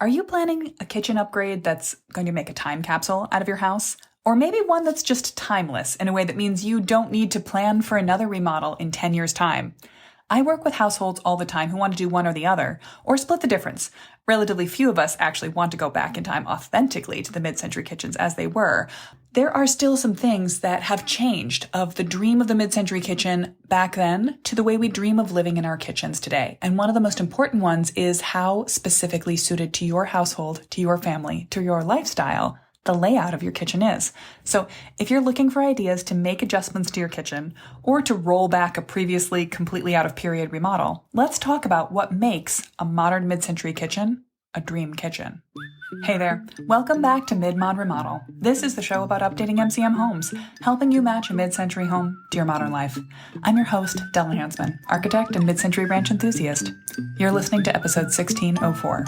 Are you planning a kitchen upgrade that's going to make a time capsule out of your house? Or maybe one that's just timeless in a way that means you don't need to plan for another remodel in 10 years' time? I work with households all the time who want to do one or the other, or split the difference. Relatively few of us actually want to go back in time authentically to the mid-century kitchens as they were. There are still some things that have changed of the dream of the mid-century kitchen back then to the way we dream of living in our kitchens today. And one of the most important ones is how specifically suited to your household, to your family, to your lifestyle the layout of your kitchen is. So if you're looking for ideas to make adjustments to your kitchen or to roll back a previously completely out of period remodel, let's talk about what makes a modern mid-century kitchen a dream kitchen. Hey there, welcome back to Mid-Mod Remodel. This is the show about updating MCM homes, helping you match a mid-century home to your modern life. I'm your host, Della Hansman, architect and mid-century ranch enthusiast. You're listening to episode 1604.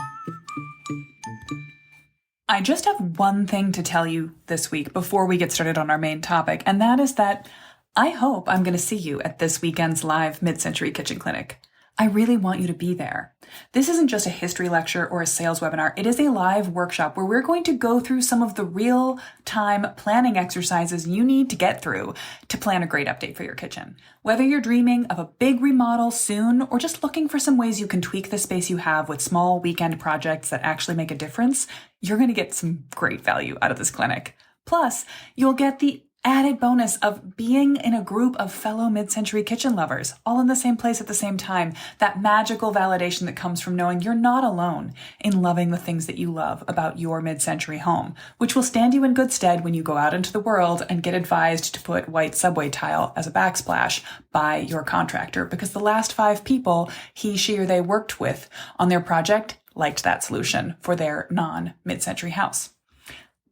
I just have one thing to tell you this week before we get started on our main topic, and that is that I hope I'm going to see you at this weekend's live Mid-Century Kitchen Clinic. I really want you to be there. This isn't just a history lecture or a sales webinar. It is a live workshop where we're going to go through some of the real-time planning exercises you need to get through to plan a great update for your kitchen. Whether you're dreaming of a big remodel soon or just looking for some ways you can tweak the space you have with small weekend projects that actually make a difference, you're going to get some great value out of this clinic. Plus, you'll get the added bonus of being in a group of fellow mid-century kitchen lovers, all in the same place at the same time. That magical validation that comes from knowing you're not alone in loving the things that you love about your mid-century home, which will stand you in good stead when you go out into the world and get advised to put white subway tile as a backsplash by your contractor, because the last 5 people he, she, or they worked with on their project liked that solution for their non-mid-century house.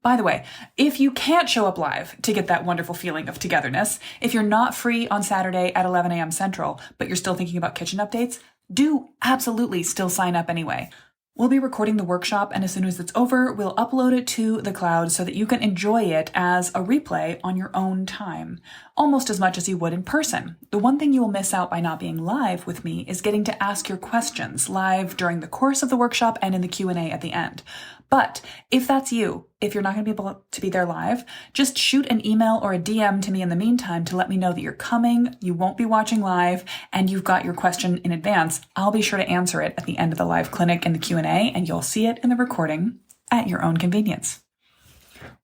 By the way, if you can't show up live to get that wonderful feeling of togetherness, if you're not free on Saturday at 11 a.m. Central, but you're still thinking about kitchen updates, do absolutely still sign up anyway. We'll be recording the workshop, and as soon as it's over, we'll upload it to the cloud so that you can enjoy it as a replay on your own time, almost as much as you would in person. The one thing you will miss out by not being live with me is getting to ask your questions live during the course of the workshop and in the Q&A at the end. But if that's you, if you're not going to be able to be there live, just shoot an email or a DM to me in the meantime to let me know that you're coming, you won't be watching live, and you've got your question in advance. I'll be sure to answer it at the end of the live clinic in the Q&A, and you'll see it in the recording at your own convenience.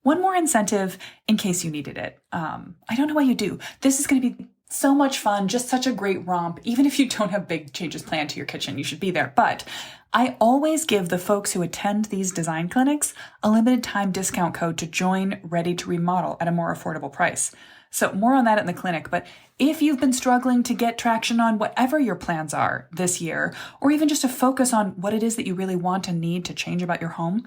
One more incentive in case you needed it. I don't know why you do. This is going to be so much fun, just such a great romp. Even if you don't have big changes planned to your kitchen, you should be there. But I always give the folks who attend these design clinics a limited time discount code to join Ready to Remodel at a more affordable price. So more on that in the clinic. But if you've been struggling to get traction on whatever your plans are this year, or even just to focus on what it is that you really want and need to change about your home,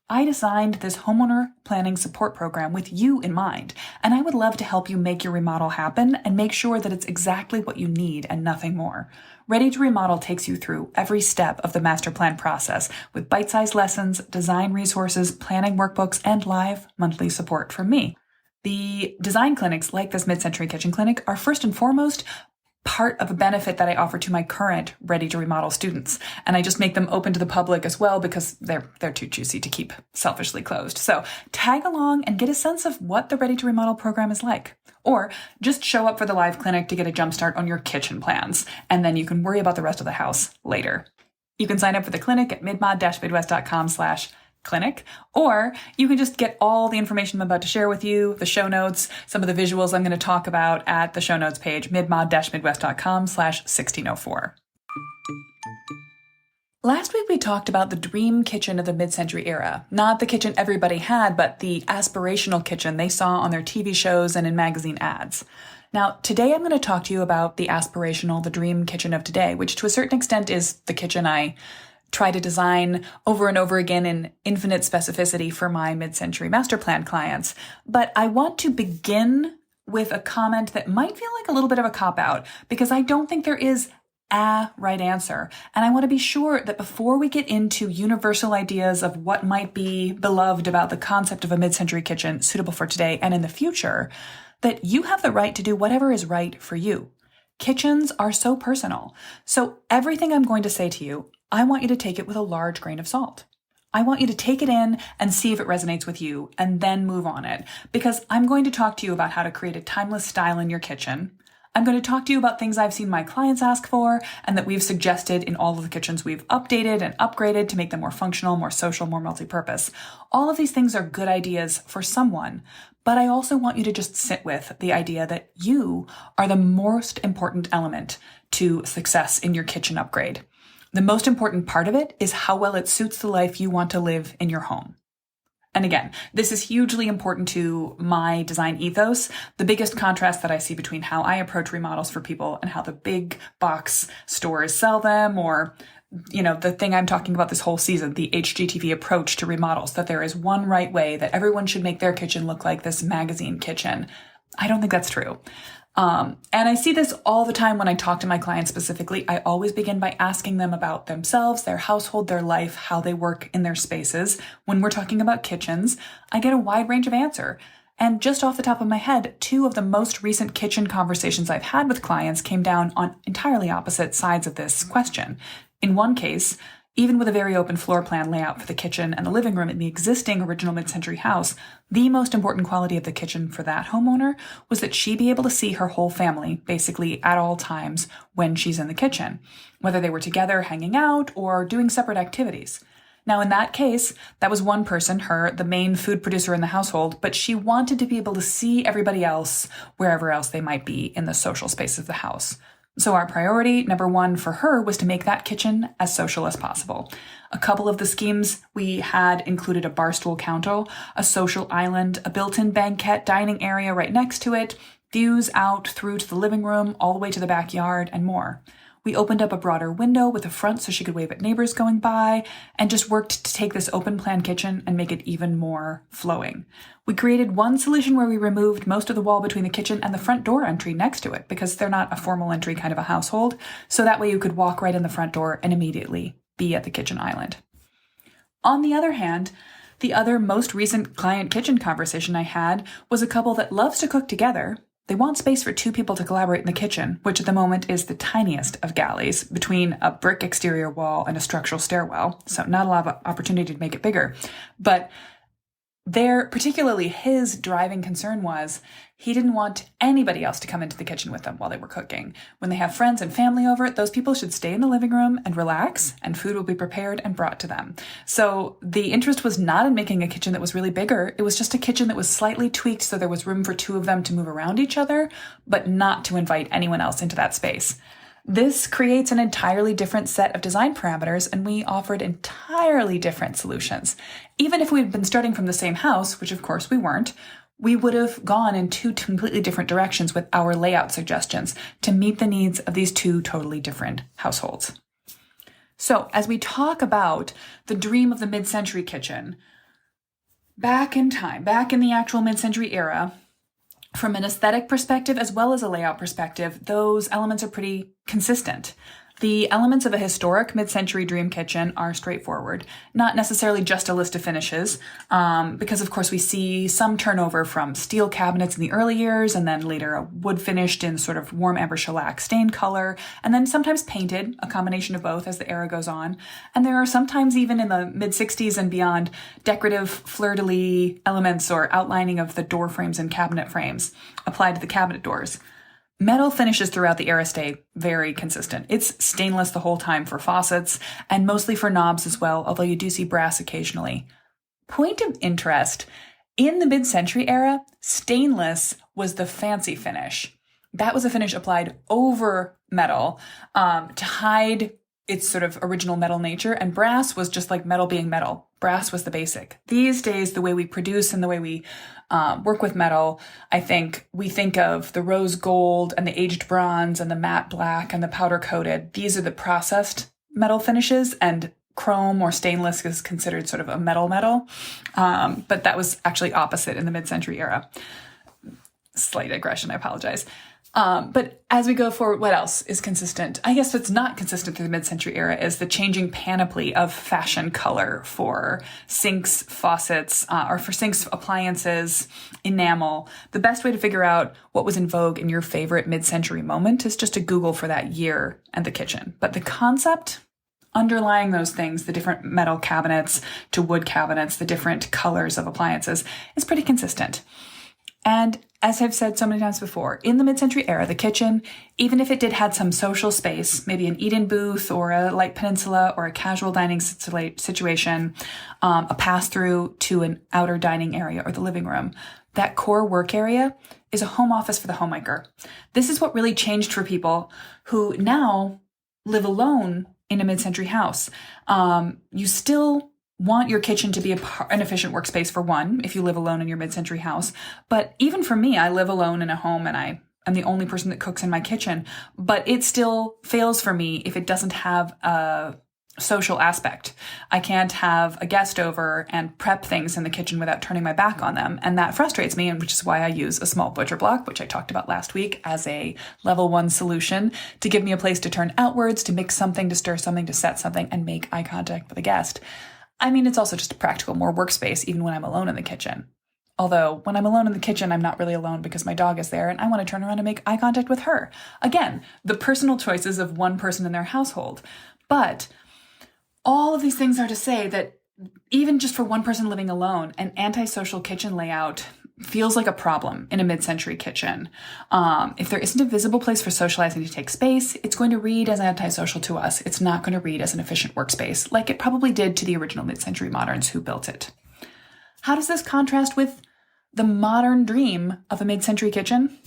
I designed this homeowner planning support program with you in mind, and I would love to help you make your remodel happen and make sure that it's exactly what you need and nothing more. Ready to Remodel takes you through every step of the master plan process with bite-sized lessons, design resources, planning workbooks, and live monthly support from me. The design clinics like this Mid-Century Kitchen Clinic are first and foremost part of a benefit that I offer to my current Ready to Remodel students. And I just make them open to the public as well because they're too juicy to keep selfishly closed. So tag along and get a sense of what the Ready to Remodel program is like. Or just show up for the live clinic to get a jumpstart on your kitchen plans. And then you can worry about the rest of the house later. You can sign up for the clinic at midmod-midwest.com/clinic, or you can just get all the information I'm about to share with you, the show notes, some of the visuals I'm going to talk about at the show notes page, midmod-midwest.com/1604. Last week we talked about the dream kitchen of the mid-century era. Not the kitchen everybody had, but the aspirational kitchen they saw on their TV shows and in magazine ads. Now, today I'm going to talk to you about the aspirational, the dream kitchen of today, which to a certain extent is the kitchen I try to design over and over again in infinite specificity for my mid-century master plan clients. But I want to begin with a comment that might feel like a little bit of a cop-out, because I don't think there is a right answer. And I want to be sure that before we get into universal ideas of what might be beloved about the concept of a mid-century kitchen suitable for today and in the future, that you have the right to do whatever is right for you. Kitchens are so personal. So everything I'm going to say to you, I want you to take it with a large grain of salt. I want you to take it in and see if it resonates with you and then move on it, because I'm going to talk to you about how to create a timeless style in your kitchen. I'm going to talk to you about things I've seen my clients ask for and that we've suggested in all of the kitchens we've updated and upgraded to make them more functional, more social, more multi-purpose. All of these things are good ideas for someone, but I also want you to just sit with the idea that you are the most important element to success in your kitchen upgrade. The most important part of it is how well it suits the life you want to live in your home. And again, this is hugely important to my design ethos. The biggest contrast that I see between how I approach remodels for people and how the big box stores sell them, or, the thing I'm talking about this whole season, the HGTV approach to remodels, that there is one right way, that everyone should make their kitchen look like this magazine kitchen. I don't think that's true. And I see this all the time when I talk to my clients specifically. I always begin by asking them about themselves, their household, their life, how they work in their spaces. When we're talking about kitchens, I get a wide range of answer. And just off the top of my head, 2 of the most recent kitchen conversations I've had with clients came down on entirely opposite sides of this question. In one case, even with a very open floor plan layout for the kitchen and the living room in the existing original mid-century house, the most important quality of the kitchen for that homeowner was that she be able to see her whole family, basically at all times when she's in the kitchen, whether they were together hanging out or doing separate activities. Now, in that case, that was one person, the main food producer in the household, but she wanted to be able to see everybody else wherever else they might be in the social space of the house. So our priority, number 1 for her, was to make that kitchen as social as possible. A couple of the schemes we had included a bar stool counter, a social island, a built-in banquette dining area right next to it, views out through to the living room, all the way to the backyard, and more. We opened up a broader window with a front so she could wave at neighbors going by, and just worked to take this open plan kitchen and make it even more flowing. We created one solution where we removed most of the wall between the kitchen and the front door entry next to it, because they're not a formal entry kind of a household, so that way you could walk right in the front door and immediately be at the kitchen island. On the other hand, the other most recent client kitchen conversation I had was a couple that loves to cook together. They want space for 2 people to collaborate in the kitchen, which at the moment is the tiniest of galleys between a brick exterior wall and a structural stairwell, so not a lot of opportunity to make it bigger. But particularly his driving concern was he didn't want anybody else to come into the kitchen with them while they were cooking. When they have friends and family over, those people should stay in the living room and relax, and food will be prepared and brought to them. So the interest was not in making a kitchen that was really bigger. It was just a kitchen that was slightly tweaked so there was room for 2 of them to move around each other, but not to invite anyone else into that space. This creates an entirely different set of design parameters, and we offered entirely different solutions. Even if we had been starting from the same house, which of course we weren't, we would have gone in 2 completely different directions with our layout suggestions to meet the needs of these 2 totally different households. So as we talk about the dream of the mid-century kitchen, back in time, back in the actual mid-century era, from an aesthetic perspective as well as a layout perspective, those elements are pretty consistent. The elements of a historic mid-century dream kitchen are straightforward, not necessarily just a list of finishes, because of course we see some turnover from steel cabinets in the early years, and then later a wood finished in sort of warm amber shellac stain color, and then sometimes painted, a combination of both as the era goes on. And there are sometimes even in the mid-60s and beyond decorative fleur-de-lis elements or outlining of the door frames and cabinet frames applied to the cabinet doors. Metal finishes throughout the era stay very consistent. It's stainless the whole time for faucets, and mostly for knobs as well, although you do see brass occasionally. Point of interest, in the mid-century era, stainless was the fancy finish. That was a finish applied over metal to hide its sort of original metal nature, and brass was just like metal being metal. Brass was the basic. These days, the way we produce and the way we work with metal, I think we think of the rose gold and the aged bronze and the matte black and the powder coated. These are the processed metal finishes, and chrome or stainless is considered sort of a metal. But that was actually opposite in the mid-century era. Slight digression, I apologize. But as we go forward, what else is consistent? I guess what's not consistent through the mid-century era is the changing panoply of fashion color for sinks, faucets, or for sinks, appliances, enamel. The best way to figure out what was in vogue in your favorite mid-century moment is just to Google for that year and the kitchen. But the concept, underlying those things, the different metal cabinets to wood cabinets, the different colors of appliances, is pretty consistent. And as I've said so many times before, in the mid-century era, the kitchen, even if it did had some social space, maybe an eat-in booth or a light peninsula or a casual dining situation, a pass-through to an outer dining area or the living room, that core work area is a home office for the homemaker. This is what really changed for people who now live alone in a mid-century house. You still want your kitchen to be an efficient workspace for one, if you live alone in your mid-century house. But even for me, I live alone in a home and I am the only person that cooks in my kitchen. But it still fails for me if it doesn't have a social aspect. I can't have a guest over and prep things in the kitchen without turning my back on them. And that frustrates me, and which is why I use a small butcher block, which I talked about last week, as a level 1 solution to give me a place to turn outwards, to mix something, to stir something, to set something, and make eye contact with a guest. I mean, it's also just a practical, more workspace, even when I'm alone in the kitchen. Although, when I'm alone in the kitchen, I'm not really alone because my dog is there and I want to turn around and make eye contact with her. Again, the personal choices of one person in their household. But all of these things are to say that even just for one person living alone, an antisocial kitchen layout feels like a problem in a mid-century kitchen. If there isn't a visible place for socializing to take space, it's going to read as antisocial to us. It's not going to read as an efficient workspace, like it probably did to the original mid-century moderns who built it. How does this contrast with the modern dream of a mid-century kitchen?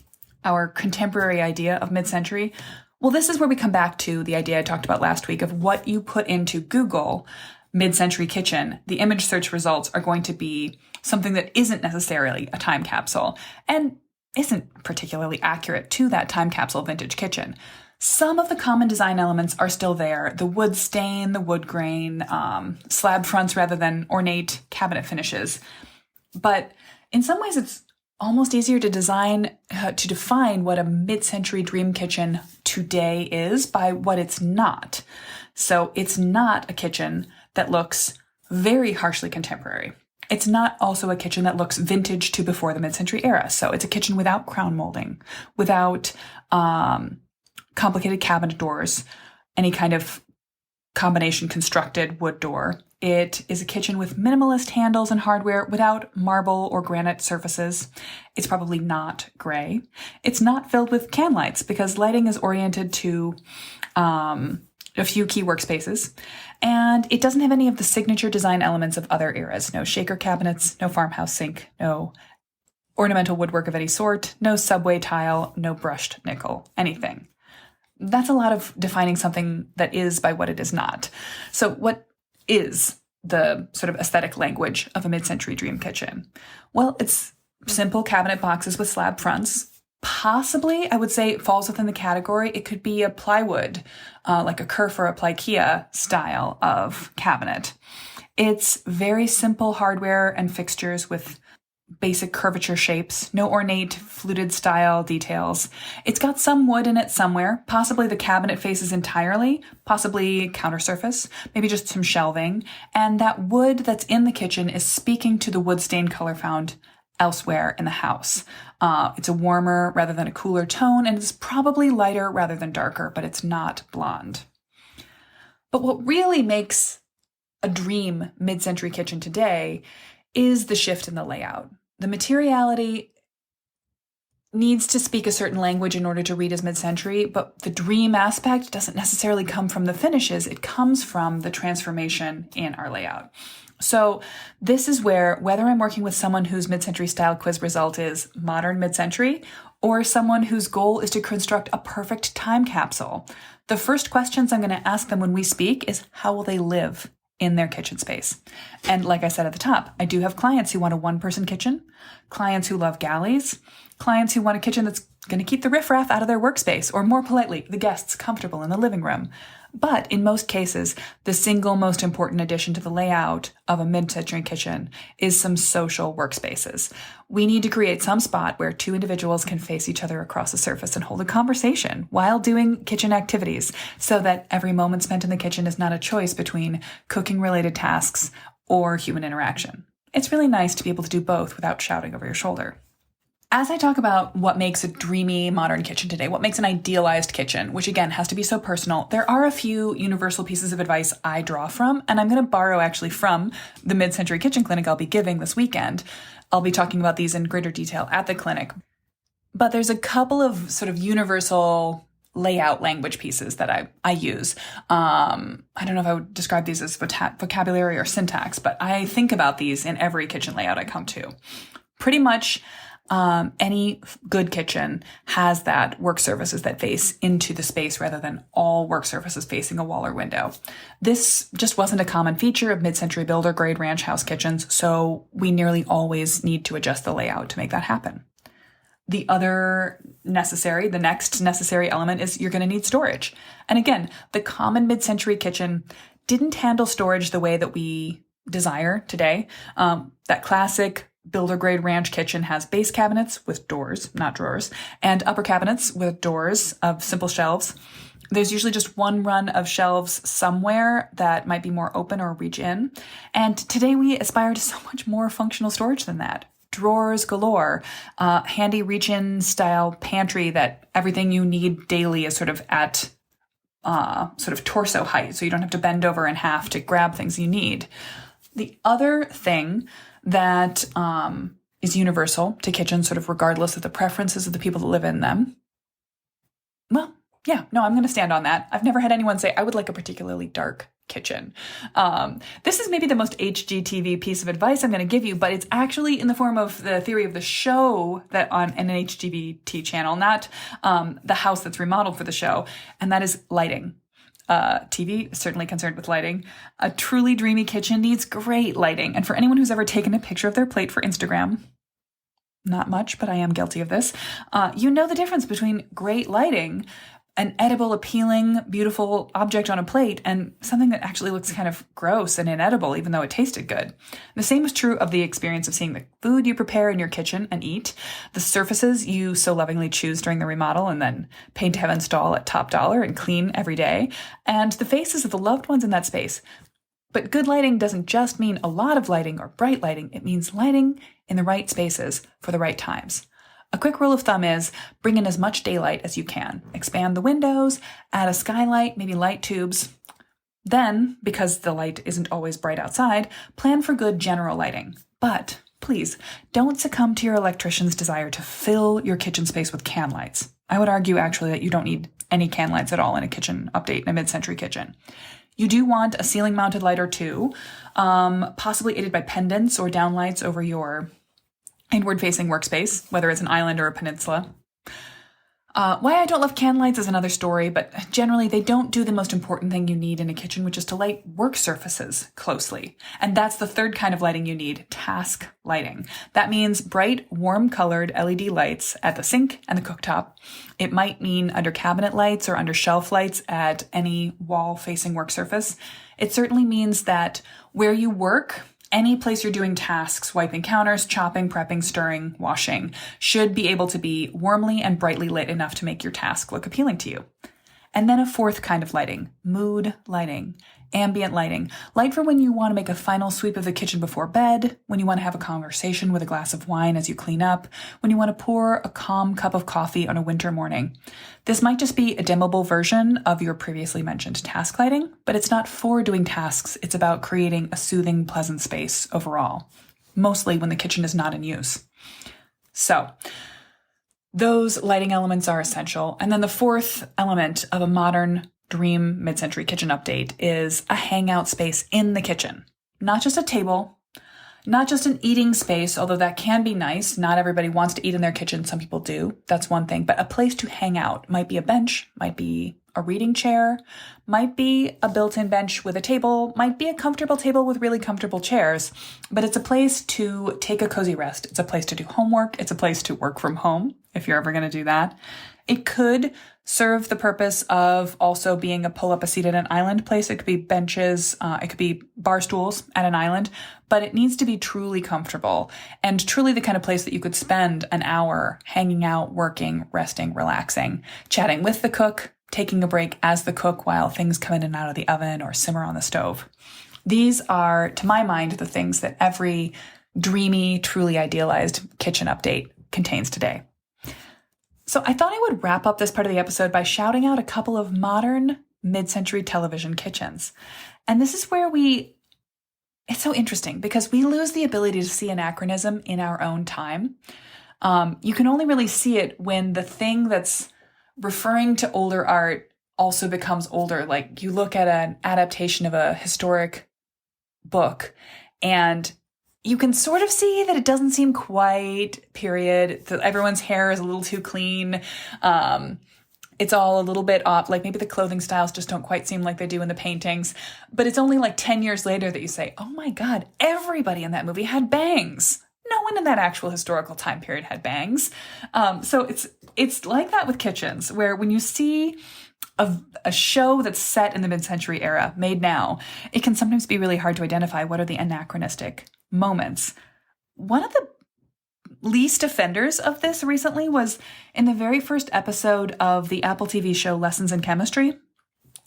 Our contemporary idea of mid-century? Well, this is where we come back to the idea I talked about last week of what you put into Google mid-century kitchen. The image search results are going to be something that isn't necessarily a time capsule and isn't particularly accurate to that time capsule vintage kitchen. Some of the common design elements are still there. The wood stain, the wood grain, slab fronts rather than ornate cabinet finishes. But in some ways, it's almost easier to define what a mid-century dream kitchen today is by what it's not. So it's not a kitchen that looks very harshly contemporary. It's not also a kitchen that looks vintage to before the mid-century era. So it's a kitchen without crown molding, without complicated cabinet doors, any kind of combination constructed wood door. It is a kitchen with minimalist handles and hardware without marble or granite surfaces. It's probably not gray. It's not filled with can lights because lighting is oriented to a few key workspaces. And it doesn't have any of the signature design elements of other eras. No shaker cabinets, no farmhouse sink, no ornamental woodwork of any sort, no subway tile, no brushed nickel, anything. That's a lot of defining something that is by what it is not. So what is the sort of aesthetic language of a mid-century dream kitchen? Well, it's simple cabinet boxes with slab fronts. Possibly, I would say it falls within the category. It could be a plywood, like a Kerf or a Plykea style of cabinet. It's very simple hardware and fixtures with basic curvature shapes, no ornate fluted style details. It's got some wood in it somewhere, possibly the cabinet faces entirely, possibly counter surface, maybe just some shelving. And that wood that's in the kitchen is speaking to the wood stain color found elsewhere in the house. It's a warmer rather than a cooler tone, and it's probably lighter rather than darker, but it's not blonde. But what really makes a dream mid-century kitchen today is the shift in the layout. The materiality needs to speak a certain language in order to read as mid-century, but the dream aspect doesn't necessarily come from the finishes. It comes from the transformation in our layout. So this is where, whether I'm working with someone whose mid-century style quiz result is modern mid-century, or someone whose goal is to construct a perfect time capsule, the first questions I'm going to ask them when we speak is, how will they live in their kitchen space? And like I said at the top, I do have clients who want a one-person kitchen, clients who love galleys, clients who want a kitchen that's going to keep the riffraff out of their workspace, or more politely, the guests comfortable in the living room. But in most cases, the single most important addition to the layout of a mid-century kitchen is some social workspaces. We need to create some spot where two individuals can face each other across a surface and hold a conversation while doing kitchen activities, so that every moment spent in the kitchen is not a choice between cooking-related tasks or human interaction. It's really nice to be able to do both without shouting over your shoulder. As I talk about what makes a dreamy modern kitchen today, what makes an idealized kitchen, which again has to be so personal, there are a few universal pieces of advice I draw from, and I'm going to borrow actually from the Mid-Century Kitchen Clinic I'll be giving this weekend. I'll be talking about these in greater detail at the clinic. But there's a couple of sort of universal layout language pieces that I use. I don't know if I would describe these as vocabulary or syntax, but I think about these in every kitchen layout I come to. Pretty much any good kitchen has that work surfaces that face into the space rather than all work surfaces facing a wall or window. This just wasn't a common feature of mid-century builder grade ranch house kitchens, so we nearly always need to adjust the layout to make that happen. The next necessary element is you're going to need storage. And again, the common mid-century kitchen didn't handle storage the way that we desire today. That classic builder grade ranch kitchen has base cabinets with doors, not drawers, and upper cabinets with doors of simple shelves. There's usually just one run of shelves somewhere that might be more open or reach in. And today we aspire to so much more functional storage than that. Drawers galore, handy reach-in style pantry that everything you need daily is sort of at sort of torso height, so you don't have to bend over in half to grab things you need. The other thing that is universal to kitchens, sort of regardless of the preferences of the people that live in them. Well, yeah, no, I'm going to stand on that. I've never had anyone say, I would like a particularly dark kitchen. This is maybe the most HGTV piece of advice I'm going to give you, but it's actually in the form of the theory of the show that on an HGTV channel, not the house that's remodeled for the show, and that is lighting. TV is certainly concerned with lighting. A truly dreamy kitchen needs great lighting. And for anyone who's ever taken a picture of their plate for Instagram, not much, but I am guilty of this, you know the difference between great lighting, an edible, appealing, beautiful object on a plate, and something that actually looks kind of gross and inedible, even though it tasted good. The same is true of the experience of seeing the food you prepare in your kitchen and eat, the surfaces you so lovingly choose during the remodel and then pay to have installed at top dollar and clean every day, and the faces of the loved ones in that space. But good lighting doesn't just mean a lot of lighting or bright lighting. It means lighting in the right spaces for the right times. A quick rule of thumb is bring in as much daylight as you can. Expand the windows, add a skylight, maybe light tubes. Then, because the light isn't always bright outside, plan for good general lighting. But please, don't succumb to your electrician's desire to fill your kitchen space with can lights. I would argue actually that you don't need any can lights at all in a kitchen update in a mid-century kitchen. You do want a ceiling-mounted light or two, possibly aided by pendants or downlights over your inward-facing workspace, whether it's an island or a peninsula. Why I don't love can lights is another story, but generally they don't do the most important thing you need in a kitchen, which is to light work surfaces closely. And that's the third kind of lighting you need, task lighting. That means bright, warm-colored LED lights at the sink and the cooktop. It might mean under cabinet lights or under shelf lights at any wall-facing work surface. It certainly means that where you work, any place you're doing tasks, wiping counters, chopping, prepping, stirring, washing, should be able to be warmly and brightly lit enough to make your task look appealing to you. And then a fourth kind of lighting, mood lighting, ambient lighting. Light for when you want to make a final sweep of the kitchen before bed, when you want to have a conversation with a glass of wine as you clean up, when you want to pour a calm cup of coffee on a winter morning. This might just be a dimmable version of your previously mentioned task lighting, but it's not for doing tasks. It's about creating a soothing, pleasant space overall, mostly when the kitchen is not in use. So, those lighting elements are essential. And then the fourth element of a modern dream mid-century kitchen update is a hangout space in the kitchen. Not just a table, not just an eating space, although that can be nice. Not everybody wants to eat in their kitchen. Some people do. That's one thing. But a place to hang out might be a bench, might be a reading chair, might be a built-in bench with a table, might be a comfortable table with really comfortable chairs, but it's a place to take a cozy rest. It's a place to do homework. It's a place to work from home, if you're ever going to do that. It could serve the purpose of also being a pull-up-a-seat at an island place. It could be benches, it could be bar stools at an island, but it needs to be truly comfortable and truly the kind of place that you could spend an hour hanging out, working, resting, relaxing, chatting with the cook, taking a break as the cook while things come in and out of the oven or simmer on the stove. These are, to my mind, the things that every dreamy, truly idealized kitchen update contains today. So I thought I would wrap up this part of the episode by shouting out a couple of modern mid-century television kitchens. And this is where it's so interesting because we lose the ability to see anachronism in our own time. You can only really see it when the thing that's referring to older art also becomes older. Like you look at an adaptation of a historic book and you can sort of see that it doesn't seem quite period. Everyone's hair is a little too clean. It's all a little bit off. Like maybe the clothing styles just don't quite seem like they do in the paintings. But it's only like 10 years later that you say, oh my God, everybody in that movie had bangs. No one in that actual historical time period had bangs. So it's like that with kitchens, where when you see a show that's set in the mid-century era, made now, it can sometimes be really hard to identify what are the anachronistic moments. One of the least offenders of this recently was in the very first episode of the Apple TV show Lessons in Chemistry.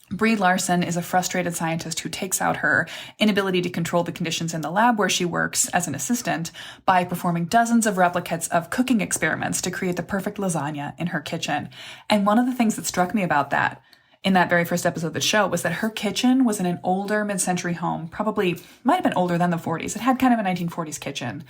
Brie Larson is a frustrated scientist who takes out her inability to control the conditions in the lab where she works as an assistant by performing dozens of replicates of cooking experiments to create the perfect lasagna in her kitchen. And one of the things that struck me about that in that very first episode of the show was that her kitchen was in an older mid-century home, probably might have been older than the 40s. It had kind of a 1940s kitchen.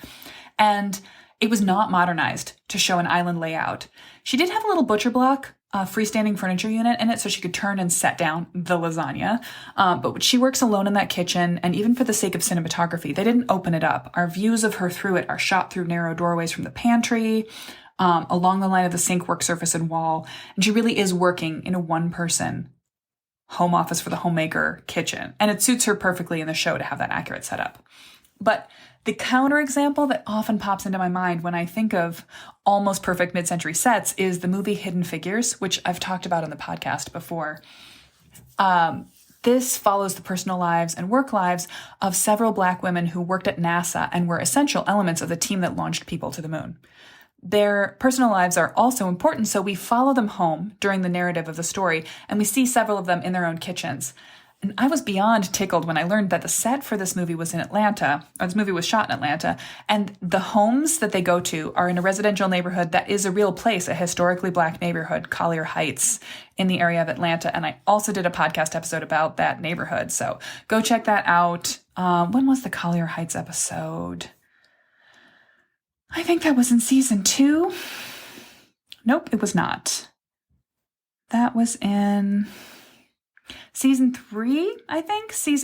And it was not modernized to show an island layout. She did have a little butcher block, freestanding furniture unit in it so she could turn and set down the lasagna. But she works alone in that kitchen, and even for the sake of cinematography, they didn't open it up. Our views of her through it are shot through narrow doorways from the pantry, along the line of the sink, work surface, and wall. And she really is working in a one-person home office for the homemaker kitchen. And it suits her perfectly in the show to have that accurate setup. But the counterexample that often pops into my mind when I think of almost perfect mid-century sets is the movie Hidden Figures, which I've talked about on the podcast before. This follows the personal lives and work lives of several Black women who worked at NASA and were essential elements of the team that launched people to the moon. Their personal lives are also important, so we follow them home during the narrative of the story, and we see several of them in their own kitchens. And I was beyond tickled when I learned that the set for this movie was in Atlanta, or this movie was shot in Atlanta, and the homes that they go to are in a residential neighborhood that is a real place, a historically Black neighborhood, Collier Heights, in the area of Atlanta. And I also did a podcast episode about that neighborhood, so go check that out. When was the Collier Heights episode? I think that was in season 2. Nope, it was not. That was in season 3, I think. So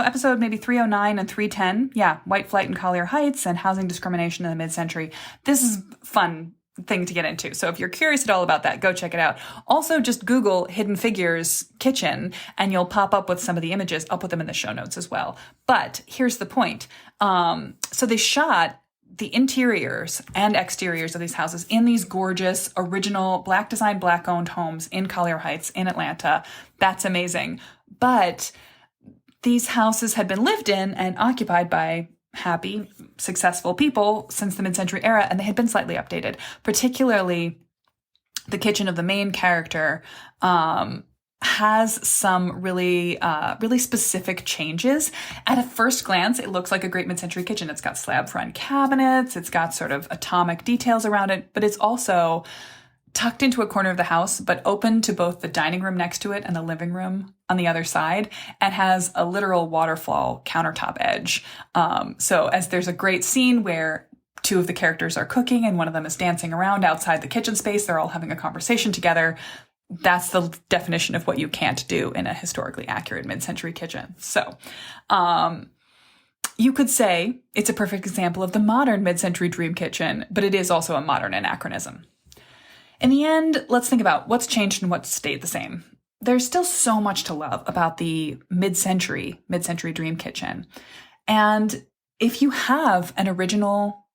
episode maybe 309 and 310. Yeah, white flight in Collier Heights and housing discrimination in the mid-century. This is fun thing to get into. So if you're curious at all about that, go check it out. Also, just Google Hidden Figures kitchen and you'll pop up with some of the images. I'll put them in the show notes as well. But here's the point. So they shot the interiors and exteriors of these houses in these gorgeous, original, Black designed, Black owned homes in Collier Heights in Atlanta. That's amazing. But these houses had been lived in and occupied by happy, successful people since the mid-century era, and they had been slightly updated. Particularly the kitchen of the main character has some really specific changes. At a first glance, it looks like a great mid-century kitchen. It's got slab front cabinets. It's got sort of atomic details around it, but it's also tucked into a corner of the house, but open to both the dining room next to it and the living room on the other side, and has a literal waterfall countertop edge. So as there's a great scene where 2 of the characters are cooking and one of them is dancing around outside the kitchen space, they're all having a conversation together. That's the definition of what you can't do in a historically accurate mid-century kitchen. So, you could say it's a perfect example of the modern mid-century dream kitchen, but it is also a modern anachronism. In the end, let's think about what's changed and what's stayed the same. There's still so much to love about the mid-century dream kitchen. And if you have an original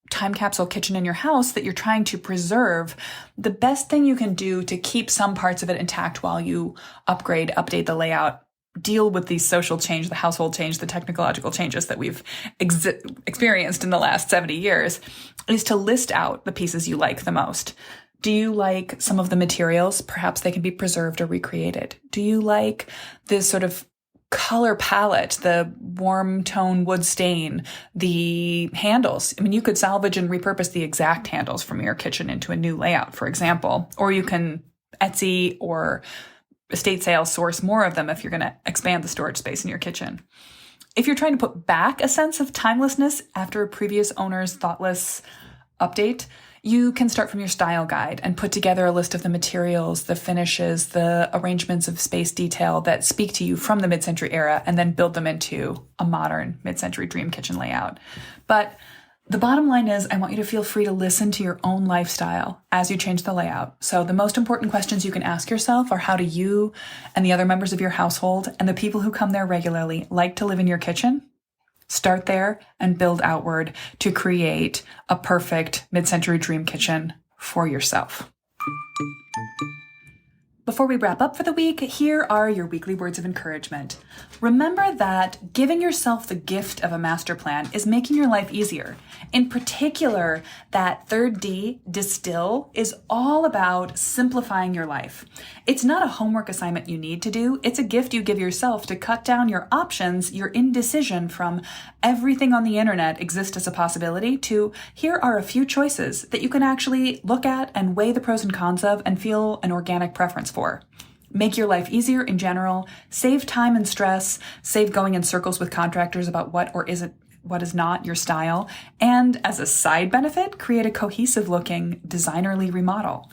time capsule kitchen in your house that you're trying to preserve, the best thing you can do to keep some parts of it intact while you update the layout, deal with the social change, the household change, the technological changes that we've experienced in the last 70 years, is to list out the pieces you like the most. Do you like some of the materials? Perhaps they can be preserved or recreated. Do you like this sort of color palette, the warm tone wood stain, the handles. I mean, you could salvage and repurpose the exact handles from your kitchen into a new layout, for example, or you can Etsy or estate sale source more of them if you're going to expand the storage space in your kitchen. If you're trying to put back a sense of timelessness after a previous owner's thoughtless update, you can start from your style guide and put together a list of the materials, the finishes, the arrangements of space detail that speak to you from the mid-century era, and then build them into a modern mid-century dream kitchen layout. But the bottom line is, I want you to feel free to listen to your own lifestyle as you change the layout. So the most important questions you can ask yourself are, how do you and the other members of your household and the people who come there regularly like to live in your kitchen? Start there and build outward to create a perfect mid-century dream kitchen for yourself. Before we wrap up for the week, here are your weekly words of encouragement. Remember that giving yourself the gift of a master plan is making your life easier. In particular, that third D, distill, is all about simplifying your life. It's not a homework assignment you need to do. It's a gift you give yourself to cut down your options, your indecision from everything on the internet exists as a possibility to here are a few choices that you can actually look at and weigh the pros and cons of and feel an organic preference for. Make your life easier in general, save time and stress, save going in circles with contractors about what is not your style, and as a side benefit, create a cohesive looking, designerly remodel.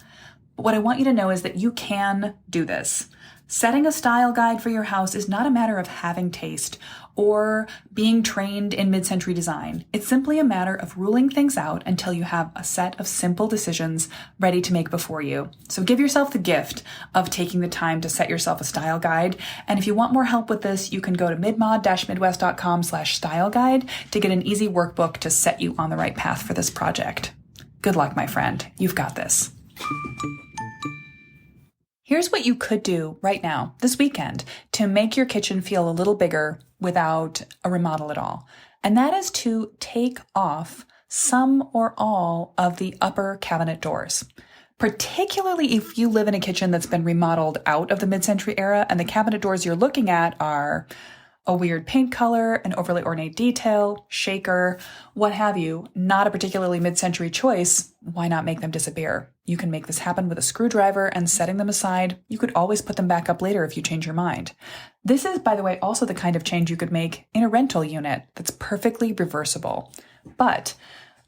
But what I want you to know is that you can do this. Setting a style guide for your house is not a matter of having taste or being trained in mid-century design. It's simply a matter of ruling things out until you have a set of simple decisions ready to make before you. So give yourself the gift of taking the time to set yourself a style guide. And if you want more help with this, you can go to midmod-midwest.com/style guide to get an easy workbook to set you on the right path for this project. Good luck, my friend. You've got this. Here's what you could do right now, this weekend, to make your kitchen feel a little bigger without a remodel at all. And that is to take off some or all of the upper cabinet doors. Particularly if you live in a kitchen that's been remodeled out of the mid-century era and the cabinet doors you're looking at are a weird paint color, an overly ornate detail, shaker, what have you, not a particularly mid-century choice, why not make them disappear? You can make this happen with a screwdriver and setting them aside. You could always put them back up later if you change your mind. This is, by the way, also the kind of change you could make in a rental unit that's perfectly reversible. But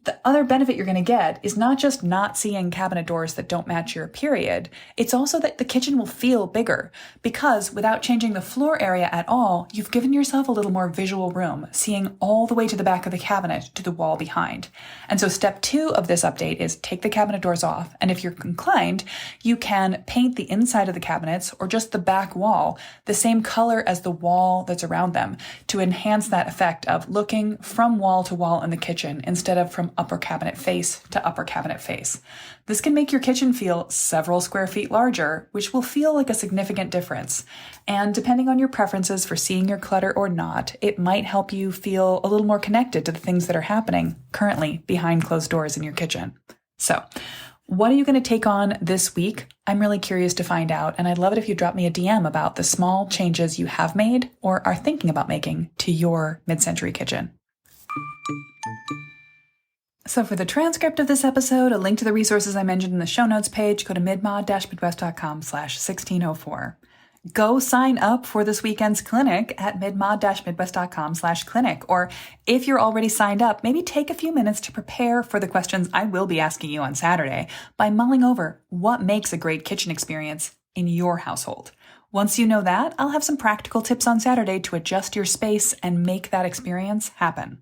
the other benefit you're going to get is not just not seeing cabinet doors that don't match your period. It's also that the kitchen will feel bigger because without changing the floor area at all, you've given yourself a little more visual room, seeing all the way to the back of the cabinet to the wall behind. And so step 2 of this update is take the cabinet doors off. And if you're inclined, you can paint the inside of the cabinets or just the back wall the same color as the wall that's around them to enhance that effect of looking from wall to wall in the kitchen instead of from upper cabinet face to upper cabinet face. This can make your kitchen feel several square feet larger, which will feel like a significant difference. And depending on your preferences for seeing your clutter or not, it might help you feel a little more connected to the things that are happening currently behind closed doors in your kitchen. So, what are you going to take on this week? I'm really curious to find out, and I'd love it if you drop me a DM about the small changes you have made or are thinking about making to your mid-century kitchen. So for the transcript of this episode, a link to the resources I mentioned in the show notes page, go to midmod-midwest.com/1604. Go sign up for this weekend's clinic at midmod-midwest.com/clinic. Or if you're already signed up, maybe take a few minutes to prepare for the questions I will be asking you on Saturday by mulling over what makes a great kitchen experience in your household. Once you know that, I'll have some practical tips on Saturday to adjust your space and make that experience happen.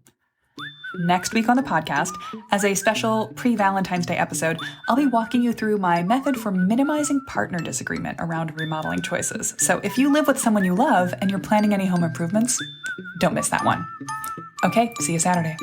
Next week on the podcast, as a special pre-Valentine's Day episode, I'll be walking you through my method for minimizing partner disagreement around remodeling choices. So if you live with someone you love and you're planning any home improvements, don't miss that one. Okay, see you Saturday.